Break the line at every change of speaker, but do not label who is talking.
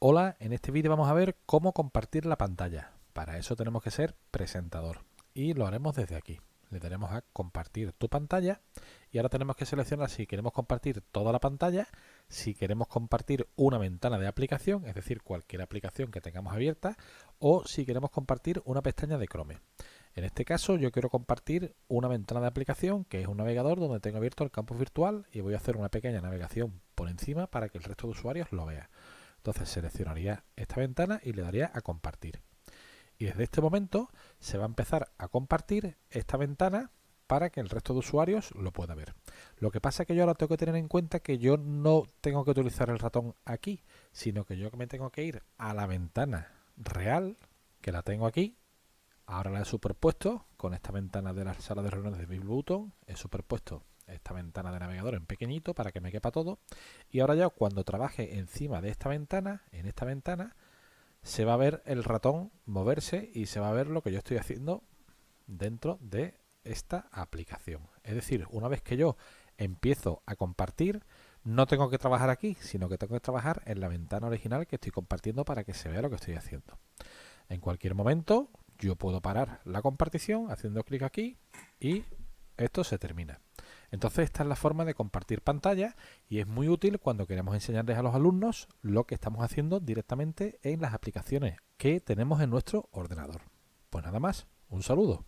Hola, en este vídeo vamos a ver cómo compartir la pantalla. Para eso tenemos que ser presentador y lo haremos desde aquí. Le daremos a compartir tu pantalla y ahora tenemos que seleccionar si queremos compartir toda la pantalla, si queremos compartir una ventana de aplicación, es decir, cualquier aplicación que tengamos abierta, o si queremos compartir una pestaña de Chrome. En este caso yo quiero compartir una ventana de aplicación que es un navegador donde tengo abierto el campus virtual y voy a hacer una pequeña navegación por encima para que el resto de usuarios lo vea. Entonces seleccionaría esta ventana y le daría a compartir. Y desde este momento se va a empezar a compartir esta ventana para que el resto de usuarios lo pueda ver. Lo que pasa es que yo ahora tengo que tener en cuenta que yo no tengo que utilizar el ratón aquí, sino que yo me tengo que ir a la ventana real, que la tengo aquí. Ahora la he superpuesto con esta ventana de la sala de reuniones de Bill Button. He superpuesto esta ventana de navegador en pequeñito para que me quepa todo. Y ahora ya cuando trabaje encima de esta ventana, en esta ventana, se va a ver el ratón moverse y se va a ver lo que yo estoy haciendo dentro de esta aplicación. Es decir, una vez que yo empiezo a compartir, no tengo que trabajar aquí, sino que tengo que trabajar en la ventana original que estoy compartiendo para que se vea lo que estoy haciendo. En cualquier momento yo puedo parar la compartición haciendo clic aquí y esto se termina. Entonces esta es la forma de compartir pantalla y es muy útil cuando queremos enseñarles a los alumnos lo que estamos haciendo directamente en las aplicaciones que tenemos en nuestro ordenador. Pues nada más, un saludo.